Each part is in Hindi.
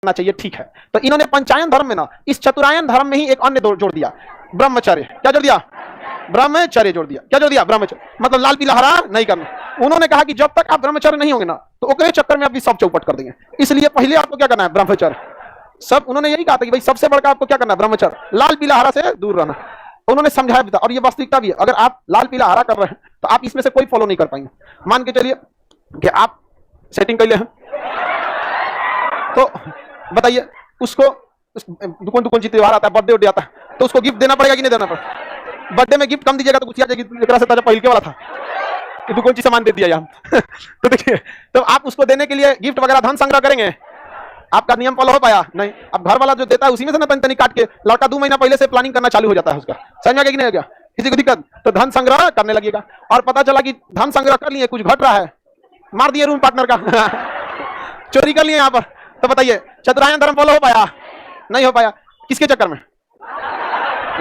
करना चाहिए, ठीक है। तो इन्होंने पंचायन धर्म में ना इस चतुरायन धर्म में ही एक अन्य जोड़ दिया, ब्रह्मचर्य। क्या जोड़ दिया? ब्रह्मचर्य जोड़ दिया। क्या जोड़ दिया? ब्रह्मचर्य। मतलब लाल पीला हरा नहीं करना। उन्होंने कहा कि जब तक आप ब्रह्मचर्य नहीं होंगे ना तो ओकरे चक्कर में आप भी सब चौपट कर देंगे, इसलिए पहले आपको क्या करना है? ब्रह्मचर्य। सब उन्होंने यही कहा था कि भाई सबसे बड़का आपको क्या करना है? ब्रह्मचर्य, लाल पीला हरा से दूर रहना। उन्होंने समझाया भी था, और ये वास्तविकता भी है। अगर आप लाल पीला हरा कर रहे हैं तो आप इसमें से कोई फॉलो नहीं कर पाएंगे। मान के चलिए कि आप सेटिंग कर ले हैं, तो बताइए उसको दुकान त्योहार आता है, बर्थडे आता है, तो उसको गिफ्ट देना पड़ेगा कि नहीं देना पड़ेगा? बर्थडे में गिफ्ट कम दीजिएगा तो कुछ आ जाएगी, एक से ताजा पहले वाला था कि दुकान चीज सामान दे दिया यहाँ तो देखिए, तो आप उसको देने के लिए गिफ्ट वगैरह धन संग्रह करेंगे, आपका नियम फॉलो हो पाया नहीं। अब घर वाला जो देता है उसी में से ना तनी काट के लड़का 2 महीना पहले से प्लानिंग करना चालू हो जाता है उसका। समझ में आ गया कि नहीं आ गया? किसी को दिक्कत तो धन संग्रह करने लगेगा, और पता चला कि धन संग्रह कर लिए, कुछ घट रहा है, मार दिए रूम पार्टनर का चोरी कर लिए यहाँ पर। तो बताइए चतुरायन धर्म फॉलो हो पाया? नहीं हो पाया। किसके चक्कर में?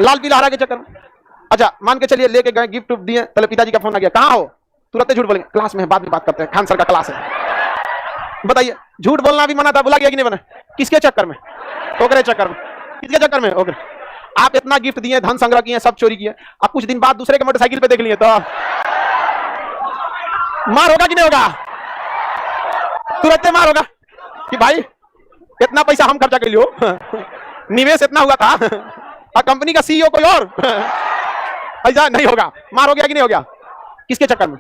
लाल पीला हरा के चक्कर में। अच्छा मान के चलिए लेके गए, गिफ्ट दिए, पहले पिताजी का फोन आ गया, कहाँ हो? तुरंत झूठ बोलेंगे, क्लास में, बाद में बात करते हैं, खान सर का क्लास है। बताइए झूठ बोलना भी मना था, बोला गया कि नहीं बना? किसके चक्कर में? ओकरे चक्कर में। किसके चक्कर में? ओकरे। आप इतना गिफ्ट दिए, धन संग्रह किए, सब चोरी किए, अब कुछ दिन बाद दूसरे के मोटरसाइकिल पे देख लिए तो मार होगा कि नहीं होगा? तुरंत मार होगा कि भाई इतना पैसा हम खर्चा कर लियो निवेश इतना हुआ था और कंपनी का सीईओ कोई और ऐसा नहीं होगा। मार हो गया कि नहीं हो गया? किसके चक्कर में?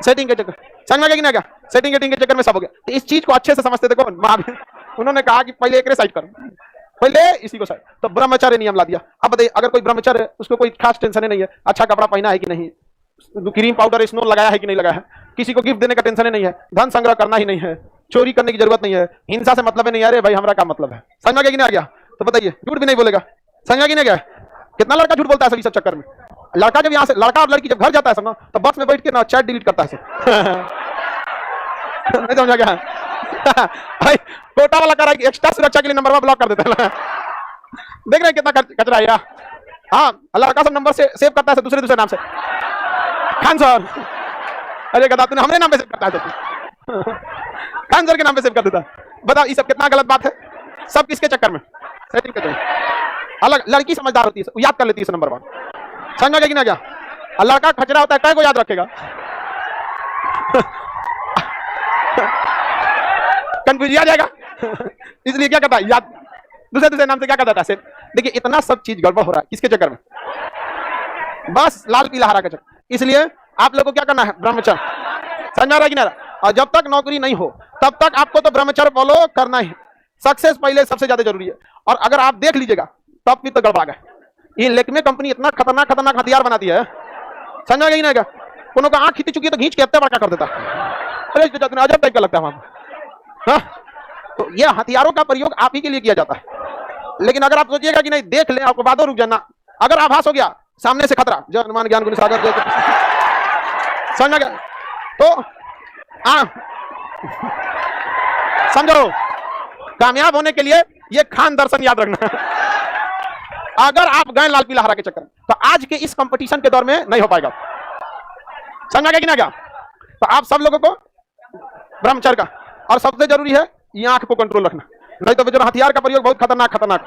सेटिंग के चक्कर। समझ में आ गया कि नहीं आ गया? सेटिंग के चक्कर में सब हो गया। तो इस चीज को अच्छे से समझते। देखो उन्होंने कहा कि पहले एक साइड करो, पहले इसी को साइड, तो ब्रह्मचर्य नियम ला दिया। अब बताइए अगर कोई ब्रह्मचर्य है उसको कोई खास टेंशन नहीं है, अच्छा कपड़ा पहना है कि नहीं, क्रीम पाउडर स्नो लगाया है कि नहीं लगाया है, किसी को गिफ्ट देने का टेंशन नहीं है, धन संग्रह करना ही नहीं है, चोरी करने की जरूरत नहीं है, हिंसा से मतलब नहीं है, अरे भाई हमारा क्या मतलब है। समझ में आ गया कि नहीं आ गया? तो बताइए झूठ भी नहीं बोलेगा। समझ में आ गया कि नहीं आ गया? कितना लड़का झूठ बोलता है सभी सब चक्कर में। लड़का जब यहाँ से, लड़का और लड़की जब घर जाता है समझो, तो बस में बैठ के ना चैट डिलीट करता है नहीं समझा क्या? भाई कोटा वाला करा एक्स्ट्रा सुरक्षा के लिए नंबर ब्लॉक कर देता है देख रहे हैं कितना कचरा है यार। हाँ लड़का सब नंबर से सेव करता है दूसरे नाम से, खान सर, अरे गधा तूने हमरे नाम पे सेव करता है खान सर के नाम पे सेव कर देता। बताओ ये सब कितना गलत बात है। सब किसके चक्कर में? सेटिंग के चक्कर। अलग लड़की समझदार होती है, याद कर लेती है नंबर 1। समझ में आ गया कि नहीं आ गया? लड़का खचरा होता है, काय को याद रखेगा कंफ्यूज आ जाएगा इसलिए क्या करता है, याद दूसरे नाम से क्या करता है। देखिए इतना सब चीज गड़बड़ हो रहा है, किसके चक्कर में? बस लाल पीला हरा का चक्कर। इसलिए आप लोगों को क्या करना है? ब्रह्मचर्य। समझ में आ रहा है कि नहीं? और जब तक नौकरी नहीं हो तब तक आपको तो ब्रह्मचर्य फॉलो करना है। सक्सेस पहले सबसे ज्यादा जरूरी है। और अगर आप देख लीजिएगा तब भी तो गड़बड़ा गए। ये लेक्मे कंपनी इतना खतरनाक हथियार बनाती है, समझ में नहीं आएगा? कोनो का आंख खींची चुकी है तो खींच के हत्या बड़का कर देता। अरे अजब टाइप का लगता है वहां। तो ये हथियारों का प्रयोग आप ही के लिए किया जाता है। लेकिन अगर आप सोचिएगा कि नहीं देख ले, आपको बादो रुक जाना, अगर आभास हो गया सामने से खतरा, जो अनुमान ज्ञान गुण सागर समझ में गया तो समझो कामयाब होने के लिए ये खान दर्शन याद रखना अगर आप गए लाल पीला हरा के चक्कर तो आज के इस कंपटीशन के दौर में नहीं हो पाएगा। समझ में आ गया कि नहीं आ गया? तो आप सब लोगों को ब्रह्मचर्य का, और सबसे जरूरी है ये आंख को कंट्रोल रखना, नहीं तो जो हथियार का प्रयोग बहुत खतरनाक।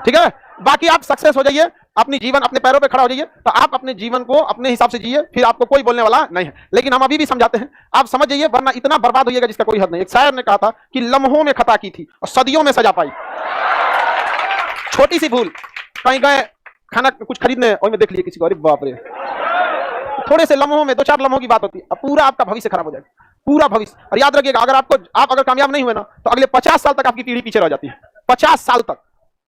ठीक है, बाकी आप सक्सेस हो जाइए, अपनी जीवन अपने पैरों पे खड़ा हो जाइए, तो आप अपने जीवन को अपने हिसाब से जिए, फिर आपको कोई बोलने वाला नहीं है। लेकिन हम अभी भी समझाते हैं, आप समझ जाइए वरना इतना बर्बाद होइएगा जिसका कोई हद नहीं। एक शायर ने कहा था कि लम्हों में खता की थी और सदियों में सजा पाई। छोटी सी भूल, कहीं गए खाना कुछ खरीदने और में देख लिए किसी को, अरे बाप रे, थोड़े से लम्हों में 2-4 लम्हों की बात होती है, पूरा आपका भविष्य खराब हो जाएगा, पूरा भविष्य। और याद रखिएगा आप अगर कामयाब नहीं हुए ना तो अगले 50 साल तक आपकी पीढ़ी पीछे रह जाती है, 50 साल तक।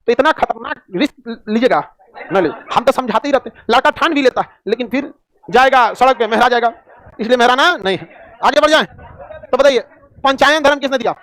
तो इतना खतरनाक रिस्क लीजिएगा न ले। हम तो समझाते ही रहते हैं, लड़का ठान भी लेता है लेकिन फिर जाएगा सड़क पे, मेहरा जाएगा, इसलिए मेहराना नहीं है। आगे बढ़ जाए तो बताइए पंचायन धर्म किसने दिया?